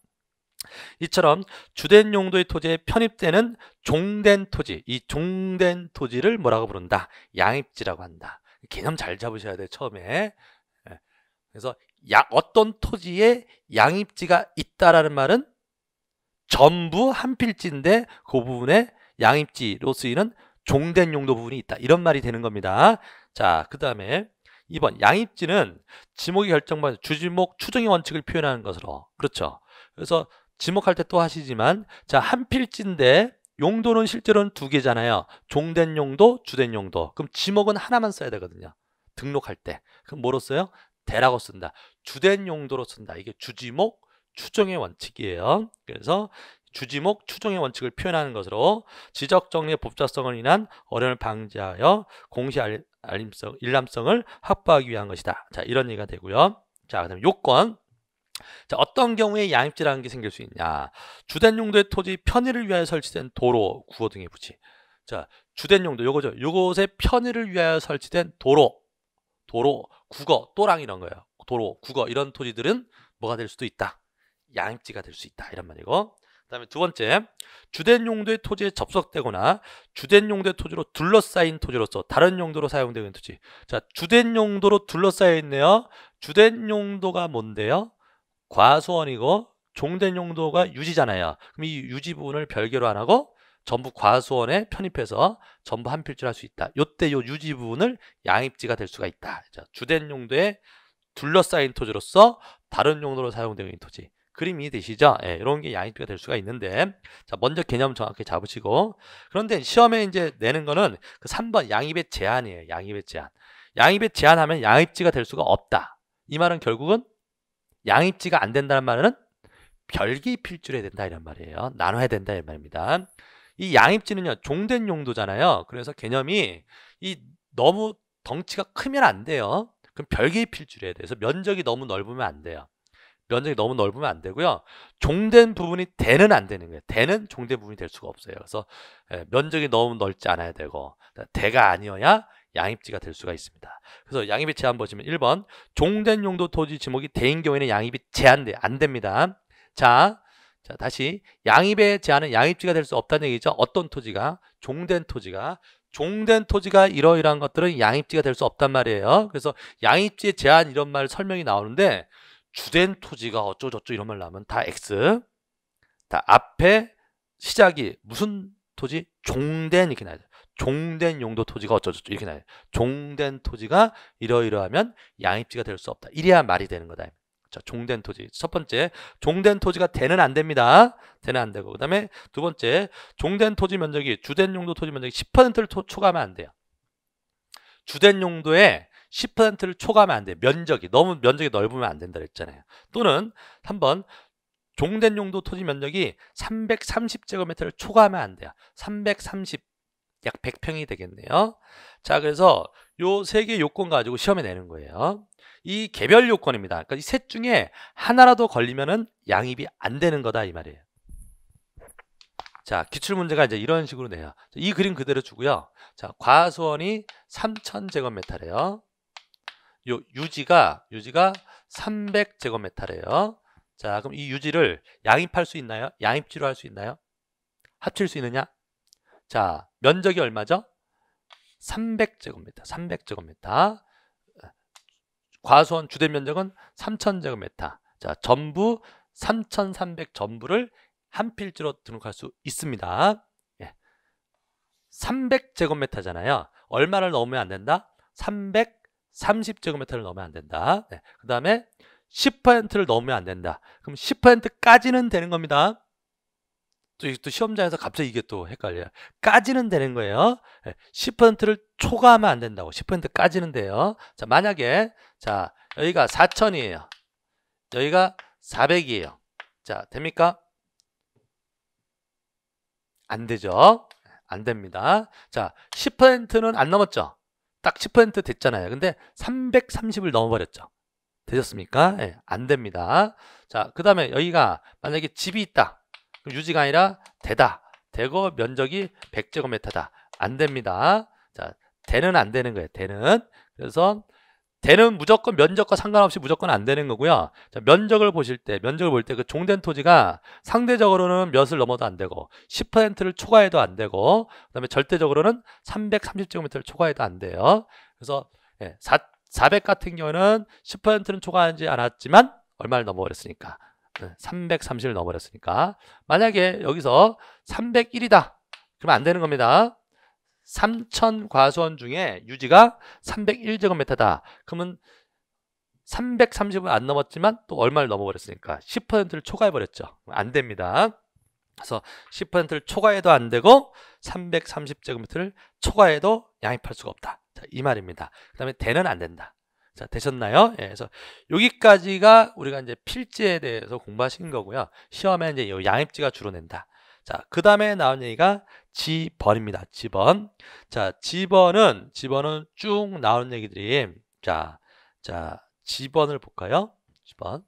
이처럼 주된 용도의 토지에 편입되는 종된 토지, 이 종된 토지를 뭐라고 부른다? 양입지라고 한다. 개념 잘 잡으셔야 돼요, 처음에. 그래서 어떤 토지에 양입지가 있다라는 말은 전부 한 필지인데 그 부분에 양입지로 쓰이는 종된 용도 부분이 있다. 이런 말이 되는 겁니다. 자, 그 다음에 2번 양입지는 지목이 결정받은 주지목 추정의 원칙을 표현하는 것으로. 그렇죠. 그래서 지목할 때 또 하시지만 자, 한 필지인데 용도는 실제로는 2개잖아요. 종된 용도, 주된 용도. 그럼 지목은 하나만 써야 되거든요. 등록할 때. 그럼 뭐로 써요? 대라고 쓴다. 주된 용도로 쓴다. 이게 주지목 추정의 원칙이에요. 그래서 주지목 추정의 원칙을 표현하는 것으로 지적 정리의 법자성을 인한 어려움을 방지하여 공시 일람성을 확보하기 위한 것이다. 자, 이런 얘기가 되고요. 자, 그다음에 요건. 자, 어떤 경우에 양입지라는 게 생길 수 있냐? 주된 용도의 토지 편의를 위하여 설치된 도로, 국어 등의 부지. 자, 주된 용도 요거죠. 요것의 편의를 위하여 설치된 도로, 국어, 또랑 이런 거예요. 도로, 국어 이런 토지들은 뭐가 될 수도 있다. 양입지가 될 수 있다. 이런 말이고. 그다음에 두 번째, 주된 용도의 토지에 접속되거나 주된 용도의 토지로 둘러싸인 토지로서 다른 용도로 사용되는 토지. 자, 주된 용도로 둘러싸여 있네요. 주된 용도가 뭔데요? 과수원이고 종된 용도가 유지잖아요. 그럼 이 유지 부분을 별개로 안 하고 전부 과수원에 편입해서 전부 한 필지로 할 수 있다. 요때 요 유지 부분을 양입지가 될 수가 있다. 자, 주된 용도에 둘러싸인 토지로서 다른 용도로 사용되는 토지. 그림 이해되시죠? 예, 이런 게 양입지가 될 수가 있는데, 자, 먼저 개념 정확히 잡으시고, 그런데 시험에 이제 내는 거는 그 3번 양입의 제한이에요. 양입의 제한. 양입의 제한하면 양입지가 될 수가 없다. 이 말은 결국은 양입지가 안 된다는 말은 별개의 필지로 해야 된다 이런 말이에요. 나눠야 된다 이런 말입니다. 이 양입지는요 종된 용도잖아요. 그래서 개념이 이 너무 덩치가 크면 안 돼요. 그럼 별개의 필지를 해야 돼요. 그래서 면적이 너무 넓으면 안 돼요. 면적이 너무 넓으면 안 되고요. 종된 부분이 대는 안 되는 거예요. 대는 종된 부분이 될 수가 없어요. 그래서 면적이 너무 넓지 않아야 되고 대가 아니어야 양입지가 될 수가 있습니다. 그래서 양입의 제한 보시면 1번 종된 용도 토지 지목이 대인 경우에는 양입이 제한돼 안 됩니다. 자 다시 양입의 제한은 양입지가 될 수 없다는 얘기죠. 어떤 토지가? 종된 토지가 이러이러한 것들은 양입지가 될 수 없단 말이에요. 그래서 양입지의 제한 이런 말 설명이 나오는데 주된 토지가 어쩌고저쩌고 이런 말 나오면 다 X. 다 앞에 시작이 무슨 토지? 종된 이렇게 나와요. 종된 용도 토지가 어쩌고저쩌고 이렇게 나와요. 종된 토지가 이러이러하면 양입지가 될 수 없다. 이래야 말이 되는 거다. 자, 종된 토지. 첫 번째, 종된 토지가 대는 안 됩니다. 대는 안 되고. 그 다음에 두 번째, 종된 토지 면적이 주된 용도 토지 면적이 10%를 초과하면 안 돼요. 주된 용도에 10%를 초과하면 안 돼요. 너무 면적이 넓으면 안 된다 그랬잖아요. 또는 3번 종된 용도 토지 면적이 330제곱미터를 초과하면 안 돼요. 330, 약 100평이 되겠네요. 자, 그래서 요 세 개의 요건 가지고 시험에 내는 거예요. 이 개별 요건입니다. 그러니까 이 셋 중에 하나라도 걸리면은 양입이 안 되는 거다 이 말이에요. 자, 기출문제가 이제 이런 식으로 내요. 이 그림 그대로 주고요. 자, 과수원이 3000제곱미터래요. 요 유지가 300제곱미터래요. 자, 그럼 이 유지를 양입할 수 있나요? 양입지로 할 수 있나요? 합칠 수 있느냐? 자, 면적이 얼마죠? 300제곱미터. 300제곱미터. 과수원 주된 면적은 3000제곱미터. 자, 전부 3300 전부를 한 필지로 등록할 수 있습니다. 예. 300제곱미터잖아요. 얼마를 넣으면 안 된다? 330제곱미터를 넣으면 안 된다. 네. 그 다음에 10%를 넣으면 안 된다. 그럼 10%까지는 되는 겁니다. 또 시험장에서 갑자기 이게 또 헷갈려요. 까지는 되는 거예요. 10%를 초과하면 안 된다고. 10%까지는 돼요. 자, 만약에 자 여기가 4000이에요. 여기가 400이에요. 자, 됩니까? 안 되죠. 안 됩니다. 자, 10%는 안 넘었죠. 딱 10% 됐잖아요. 근데 330을 넘어버렸죠. 되셨습니까? 네, 안 됩니다. 자, 그 다음에 여기가 만약에 집이 있다. 그럼 유지가 아니라 대다. 대고 면적이 100제곱미터다. 안 됩니다. 자, 대는 안 되는 거예요. 대는. 그래서 대는 무조건 면적과 상관없이 무조건 안 되는 거고요. 자, 면적을 볼 때 그 종된 토지가 상대적으로는 몇을 넘어도 안 되고 10%를 초과해도 안 되고 그다음에 절대적으로는 330제곱미터를 초과해도 안 돼요. 그래서 400 같은 경우는 10%는 초과하지 않았지만 얼마를 넘어버렸으니까 330을 넘어버렸으니까 만약에 여기서 301이다. 그러면 안 되는 겁니다. 3000 과수원 중에 유지가 301제곱미터다. 그러면 330은 안 넘었지만 또 얼마를 넘어버렸으니까 10%를 초과해버렸죠. 안 됩니다. 그래서 10%를 초과해도 안 되고 330제곱미터를 초과해도 양입할 수가 없다. 자, 이 말입니다. 그 다음에 대는 안 된다. 자, 되셨나요? 예, 그래서 여기까지가 우리가 이제 필지에 대해서 공부하신 거고요. 시험에 이제 이 양입지가 주로 낸다. 자, 그 다음에 나온 얘기가 지번입니다. 지번. 자, 지번은 쭉 나오는 얘기들이 자, 지번을 볼까요? 지번.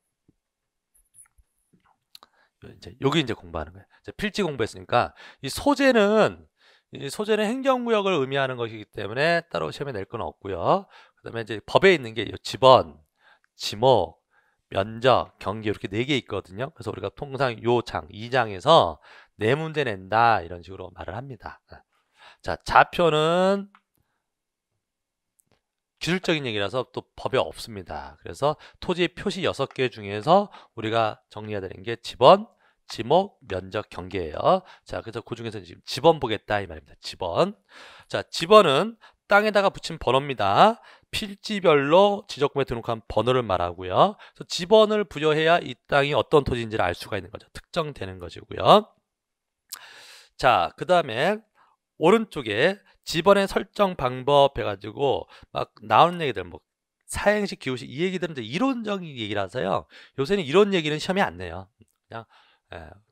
여기 이제 공부하는 거예요. 필지 공부했으니까 이 소재는 행정구역을 의미하는 것이기 때문에 따로 시험에 낼 건 없고요. 그다음에 이제 법에 있는 게 지번, 지목, 면적, 경계 이렇게 4개 있거든요. 그래서 우리가 통상 요 장, 2장에서 4문제 낸다 이런 식으로 말을 합니다. 자, 좌표는 기술적인 얘기라서 또 법에 없습니다. 그래서 토지의 표시 6개 중에서 우리가 정리해야 되는 게 지번, 지목, 면적, 경계예요. 자, 그래서 그 중에서 지금 지번 보겠다 이 말입니다. 지번. 자, 지번은 땅에다가 붙인 번호입니다. 필지별로 지적구에 등록한 번호를 말하고요. 그래서 지번을 부여해야 이 땅이 어떤 토지인지를 알 수가 있는 거죠. 특정되는 것이고요. 자, 그 다음에 오른쪽에 지번의 설정 방법 해가지고 막 나오는 얘기들 뭐 사행시, 기호시 이 얘기들은 이제 이론적인 얘기라서요. 요새는 이런 얘기는 시험에 안 내요. 그냥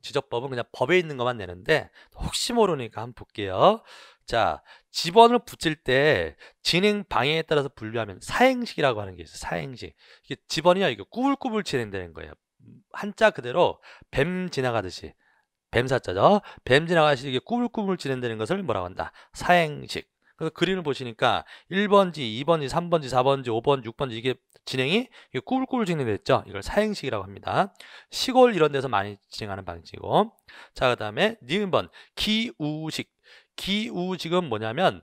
지적법은 그냥 법에 있는 것만 내는데 혹시 모르니까 한번 볼게요. 자, 지번을 붙일 때 진행 방향에 따라서 분류하면 사행식이라고 하는 게 있어요. 사행식. 이게 지번이요, 이거 꾸불꾸불 진행되는 거예요. 한자 그대로 뱀 지나가듯이. 뱀사자죠. 뱀 지나가듯이 이게 꾸불꾸불 진행되는 것을 뭐라고 한다? 사행식. 그래서 그림을 보시니까 1번지, 2번지, 3번지, 4번지, 5번지, 6번지 이게 진행이 꾸불꾸불 진행됐죠. 이걸 사행식이라고 합니다. 시골 이런 데서 많이 진행하는 방식이고. 자, 그 다음에 니은번 기우식. 기우식은 뭐냐면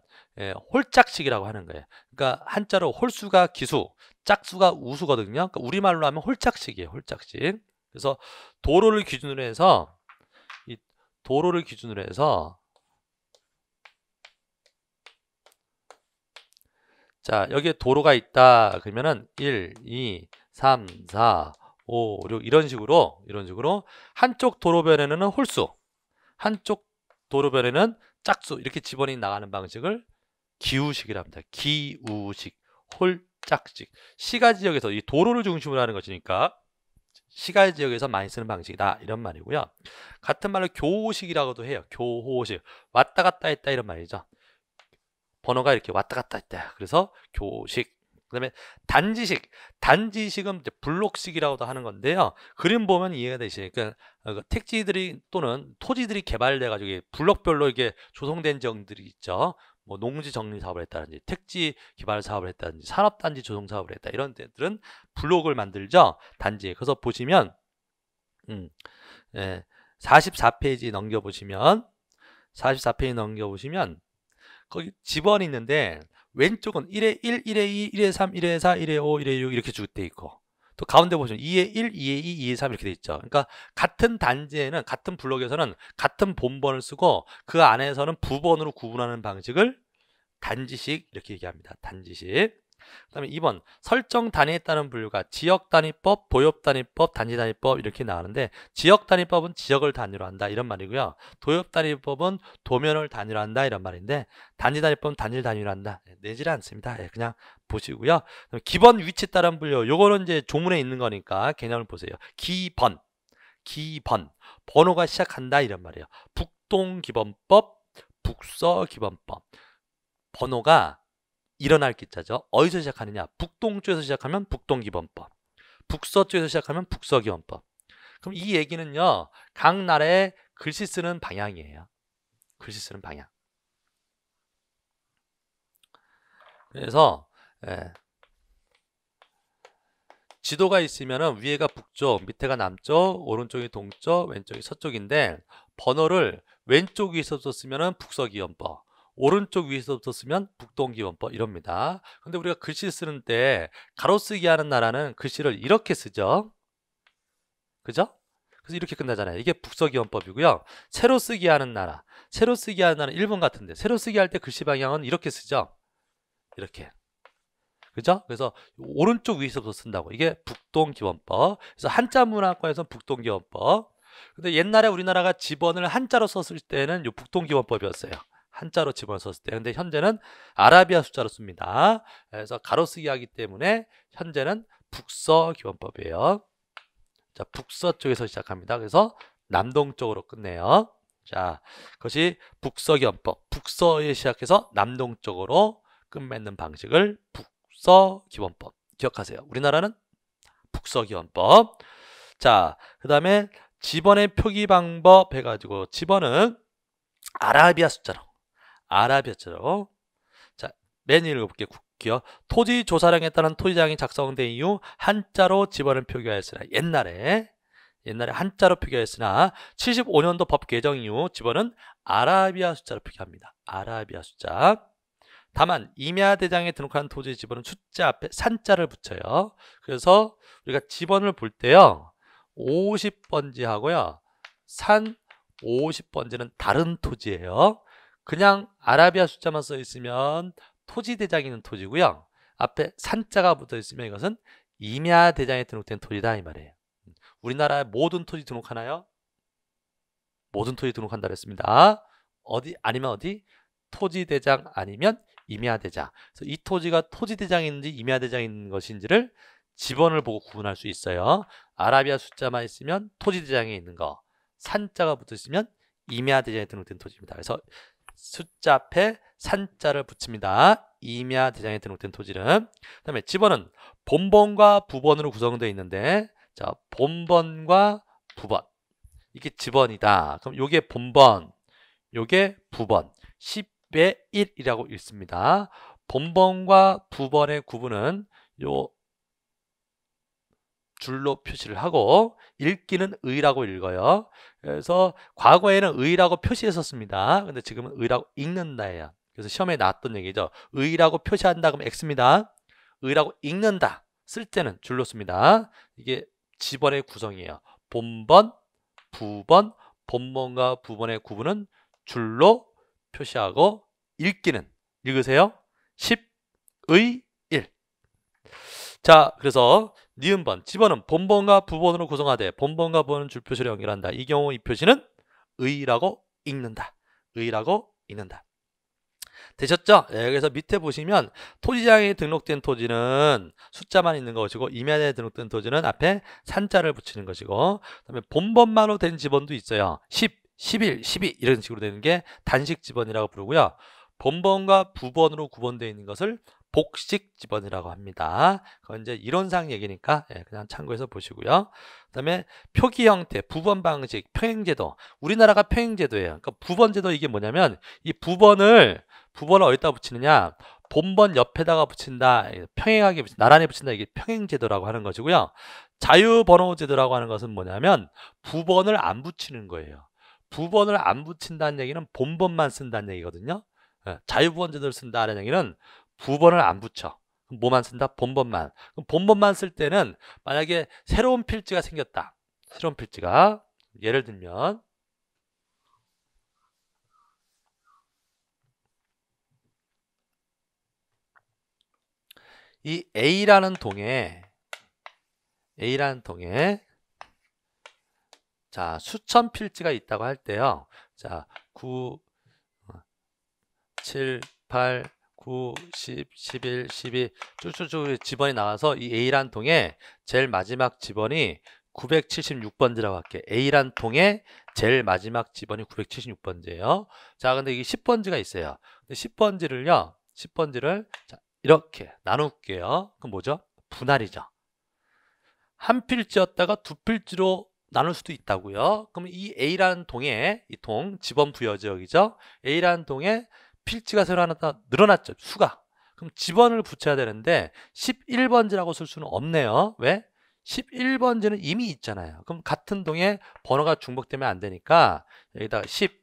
홀짝식이라고 하는 거예요. 그러니까 한자로 홀수가 기수, 짝수가 우수거든요. 그러니까 우리말로 하면 홀짝식이에요. 홀짝식. 그래서 도로를 기준으로 해서 자, 여기에 도로가 있다 그러면은 1, 2, 3, 4, 5, 6 이런 식으로 한쪽 도로변에는 홀수, 한쪽 도로변에는 짝수 이렇게 지번이 나가는 방식을 기우식이라 합니다. 기우식, 홀짝식. 시가 지역에서 이 도로를 중심으로 하는 것이니까 시가 지역에서 많이 쓰는 방식이다 이런 말이고요. 같은 말로 교호식이라고도 해요. 교호식. 왔다 갔다 했다 이런 말이죠. 번호가 이렇게 왔다 갔다 했다. 그래서 교식. 그 다음에 단지식. 단지식은 이제 블록식이라고도 하는 건데요. 그림 보면 이해가 되시니까 택지들이 또는 토지들이 개발돼가지고 블록별로 이게 조성된 지역들이 있죠. 뭐 농지 정리 사업을 했다든지 택지 개발 사업을 했다든지 산업단지 조성 사업을 했다. 이런 데들은 블록을 만들죠. 단지. 그래서 보시면 44페이지 넘겨보시면 거기 지번이 있는데 왼쪽은 1에 1, 1에 2, 1에 3, 1에 4, 1에 5, 1에 6 이렇게 쭉 돼 있고 또 가운데 보시면 2에 1, 2에 2, 2에 3 이렇게 돼 있죠. 그러니까 같은 단지에는 같은 블록에서는 같은 본번을 쓰고 그 안에서는 부번으로 구분하는 방식을 단지식 이렇게 얘기합니다. 단지식. 그 다음에 2번 설정 단위에 따른 분류가 지역단위법, 도엽단위법, 단지단위법 이렇게 나오는데 지역단위법은 지역을 단위로 한다 이런 말이고요. 도엽단위법은 도면을 단위로 한다 이런 말인데 단지단위법은 단지를 단위로 한다. 내지를 않습니다. 그냥 보시고요. 기번 위치에 따른 분류 요거는 이제 조문에 있는 거니까 개념을 보세요. 기번 번호가 시작한다 이런 말이에요. 북동기번법, 북서기번법 번호가 일어날 기자죠. 어디서 시작하느냐? 북동쪽에서 시작하면 북동기번법, 북서쪽에서 시작하면 북서기번법. 그럼 이 얘기는요, 각 나라의 글씨 쓰는 방향이에요. 글씨 쓰는 방향. 그래서 지도가 있으면은 위에가 북쪽, 밑에가 남쪽, 오른쪽이 동쪽, 왼쪽이 서쪽인데 번호를 왼쪽 위에서부터 쓰면은 북서기번법, 오른쪽 위에서부터 쓰면 북동기번법 이럽니다. 근데 우리가 글씨 쓰는 때 가로쓰기 하는 나라는 글씨를 이렇게 쓰죠. 그죠? 그래서 이렇게 끝나잖아요. 이게 북서기번법이고요. 세로쓰기 하는 나라는 일본 같은데 세로쓰기 할 때 글씨 방향은 이렇게 쓰죠. 이렇게. 그죠? 그래서 오른쪽 위에서부터 쓴다고. 이게 북동기번법. 그래서 한자 문화권에서는 북동기번법. 근데 옛날에 우리나라가 지번을 한자로 썼을 때는 이 북동기번법이었어요. 한자로 지번을 썼을 때. 근데 현재는 아라비아 숫자로 씁니다. 그래서 가로쓰기 하기 때문에 현재는 북서기번법이에요. 자, 북서 쪽에서 시작합니다. 그래서 남동쪽으로 끝내요. 자, 그것이 북서기번법. 북서에 시작해서 남동쪽으로 끝맺는 방식을 북서기번법. 기억하세요. 우리나라는 북서기번법. 자, 그 다음에 지번의 표기 방법 해가지고 지번은 아라비아 숫자로. 자, 맨 위를 읽어볼게요. 토지 조사령에 따른 토지장이 작성된 이후 한자로 지번을 표기하였으나 옛날에 한자로 표기하였으나 75년도 법 개정 이후 지번은 아라비아 숫자로 표기합니다. 아라비아 숫자. 다만 임야대장에 등록한 토지 지번은 숫자 앞에 산자를 붙여요. 그래서 우리가 지번을 볼 때요, 50번지하고요 산 50번지는 다른 토지예요. 그냥 아라비아 숫자만 써 있으면 토지대장이 있는 토지고요, 앞에 산자가 붙어 있으면 이것은 임야대장에 등록된 토지다 이 말이에요. 우리나라에 모든 토지 등록하나요? 모든 토지 등록한다 그랬습니다. 어디 아니면 어디? 토지대장 아니면 임야대장. 그래서 이 토지가 토지대장이 있는지 임야대장이 있는 것인지를 지번을 보고 구분할 수 있어요. 아라비아 숫자만 있으면 토지대장에 있는 거, 산자가 붙으시면 임야 대장에 등록된 토지입니다. 그래서 숫자 앞에 산자를 붙입니다. 임야 대장에 등록된 토지는. 그 다음에 지번은 본번과 부번으로 구성되어 있는데, 자, 본번과 부번, 이게 지번이다. 그럼 요게 본번, 요게 부번, 10의 1이라고 읽습니다. 본번과 부번의 구분은 요 줄로 표시를 하고, 읽기는 의라고 읽어요. 그래서 과거에는 의라고 표시했었습니다. 근데 지금은 의라고 읽는다예요. 그래서 시험에 나왔던 얘기죠. 의라고 표시한다 그러면 X입니다. 의라고 읽는다 쓸 때는 줄로 씁니다. 이게 지번의 구성이에요. 본번, 부번, 본번과 부번의 구분은 줄로 표시하고, 읽기는 읽으세요. 10의 1. 자, 그래서 니은번, 지번은 본번과 부번으로 구성하되 본번과 부번은 줄 표시로 연결한다. 이 경우 이 표시는 의라고 읽는다. 의라고 읽는다. 되셨죠? 네, 그래서 밑에 보시면 토지장에 등록된 토지는 숫자만 있는 것이고, 임야대에 등록된 토지는 앞에 산자를 붙이는 것이고, 그다음에 본번만으로 된 지번도 있어요. 10, 11, 12 이런 식으로 되는 게 단식 지번이라고 부르고요. 본번과 부번으로 구분되어 있는 것을 복식 지번이라고 합니다. 그건 이제 이론상 얘기니까 그냥 참고해서 보시고요. 그 다음에 표기 형태, 부번 방식, 평행제도. 우리나라가 평행제도예요. 그러니까 부번제도 이게 뭐냐면, 이 부번을 어디다 붙이느냐, 본번 옆에다가 붙인다, 평행하게 나란히 붙인다, 이게 평행제도라고 하는 것이고요. 자유번호제도라고 하는 것은 뭐냐면 부번을 안 붙이는 거예요. 부번을 안 붙인다는 얘기는 본번만 쓴다는 얘기거든요. 자유부번제도를 쓴다는 얘기는 부번을 안 붙여. 그럼 뭐만 쓴다? 본번만. 그럼 본번만 쓸 때는 만약에 새로운 필지가 생겼다. 새로운 필지가, 예를 들면 이 A라는 동에 자, 수천 필지가 있다고 할 때요. 자, 9, 7, 8, 9, 10, 11, 12 쭉쭉쭉 지번이 나와서 이 A란 통에 제일 마지막 지번이 976번지라고 할게. A란 통에 제일 마지막 지번이 976번지예요. 자, 근데 이게 10번지가 있어요. 근데 10번지를 자, 이렇게 나눌게요. 그럼 뭐죠? 분할이죠. 한 필지였다가 두 필지로 나눌 수도 있다고요. 그럼 이 A라는 동에, 이 동, 지번 부여 지역이죠. A라는 동에 필지가 새로 하나 늘어났죠. 수가. 그럼 지번을 붙여야 되는데 11번지라고 쓸 수는 없네요. 왜? 11번지는 이미 있잖아요. 그럼 같은 동에 번호가 중복되면 안 되니까 여기다가 10,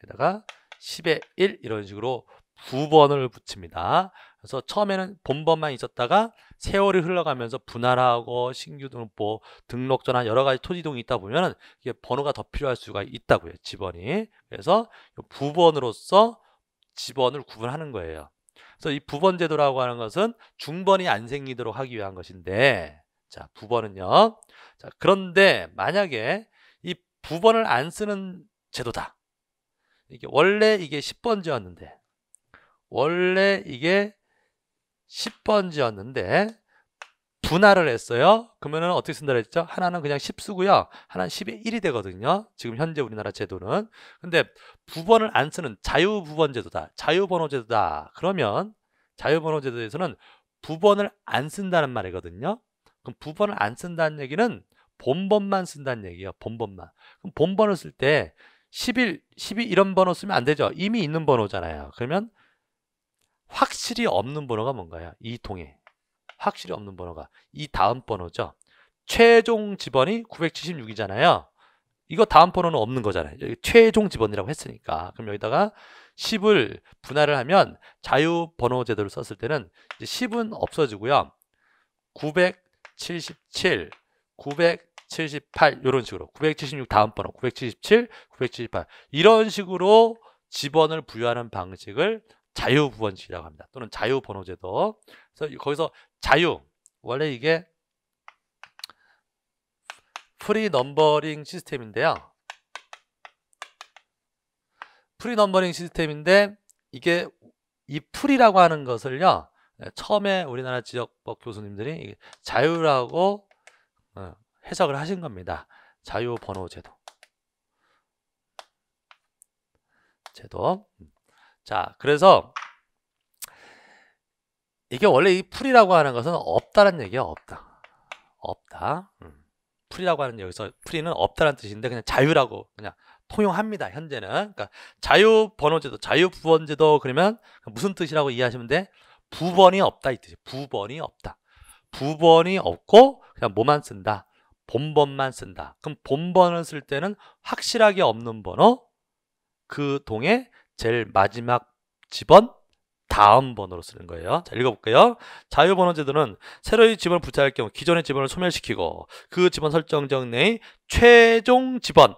여기다가 10의 1 이런 식으로 부번을 붙입니다. 그래서 처음에는 본번만 있었다가 세월이 흘러가면서 분할하고 신규 등록부, 등록전환 여러 가지 토지동이 있다 보면 이게 번호가 더 필요할 수가 있다고요. 지번이. 그래서 부번으로서 지번을 구분하는 거예요. 그래서 이 부번 제도라고 하는 것은 중번이 안 생기도록 하기 위한 것인데, 자, 부번은요. 자, 그런데 만약에 이 부번을 안 쓰는 제도다. 원래 이게 10번지였는데, 분할을 했어요. 그러면은 어떻게 쓴다 그랬죠? 하나는 그냥 10 쓰고요. 하나는 10의 1이 되거든요. 지금 현재 우리나라 제도는. 근데 부번을 안 쓰는 자유부번 제도다. 자유번호 제도다. 그러면 자유번호 제도에서는 부번을 안 쓴다는 말이거든요. 그럼 부번을 안 쓴다는 얘기는 본번만 쓴다는 얘기예요. 본번만. 그럼 본번을 쓸 때 11, 12 이런 번호 쓰면 안 되죠. 이미 있는 번호잖아요. 그러면 확실히 없는 번호가 뭔가요? 이 통에 확실히 없는 번호가 이 다음 번호죠. 최종 지번이 976이잖아요. 이거 다음 번호는 없는 거잖아요. 여기 최종 지번이라고 했으니까. 그럼 여기다가 10을 분할을 하면 자유번호 제도를 썼을 때는 이제 10은 없어지고요. 977, 978 이런 식으로 976 다음 번호 977, 978 이런 식으로 지번을 부여하는 방식을 자유부번식이라고 합니다. 또는 자유번호제도. 그래서 거기서 자유, 원래 이게 프리 넘버링 시스템인데요. 프리 넘버링 시스템인데 이게 이 풀이라고 하는 것을요. 처음에 우리나라 지역법 교수님들이 자유라고 해석을 하신 겁니다. 자유번호제도. 제도. 자, 그래서 이게 원래 이 풀이라고 하는 것은 없다는 얘기야. 없다. 풀이라고 하는 여기서 풀이는 없다는 뜻인데 그냥 자유라고 그냥 통용합니다. 현재는. 그러니까 자유번호제도, 자유부번제도 그러면 무슨 뜻이라고 이해하시면 돼? 부번이 없다 이 뜻이에요. 부번이 없다. 부번이 없고 그냥 뭐만 쓴다? 본번만 쓴다. 그럼 본번을 쓸 때는 확실하게 없는 번호, 그 동의 제일 마지막 지번, 다음 번호로 쓰는 거예요. 자, 읽어볼게요. 자유번호제도는 새로이 지번을 부여할 경우 기존의 지번을 소멸시키고 그 지번 설정적 내의 최종 지번,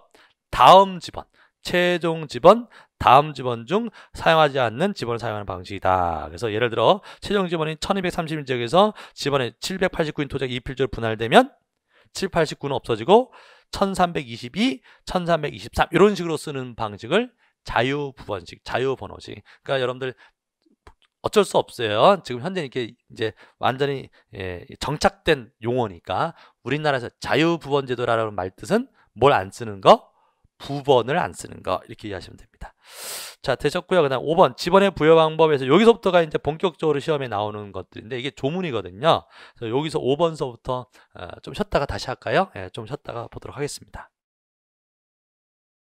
다음 지번, 최종 지번, 다음 지번 중 사용하지 않는 지번을 사용하는 방식이다. 그래서 예를 들어 최종 지번이 1230지역에서 지번의 789인 토지가 2필지로 분할되면 789는 없어지고 1322, 1323 이런 식으로 쓰는 방식을 자유부번식, 자유번호식. 그러니까 여러분들 어쩔 수 없어요. 지금 현재 이렇게 이제 완전히 정착된 용어니까 우리나라에서 자유부번제도라는 말 뜻은 뭘 안 쓰는 거? 부번을 안 쓰는 거 이렇게 이해하시면 됩니다. 자, 되셨고요. 그다음 5번 지번의 부여 방법에서 여기서부터가 이제 본격적으로 시험에 나오는 것들인데 이게 조문이거든요. 그래서 여기서 5번서부터 좀 쉬었다가 다시 할까요? 좀 쉬었다가 보도록 하겠습니다.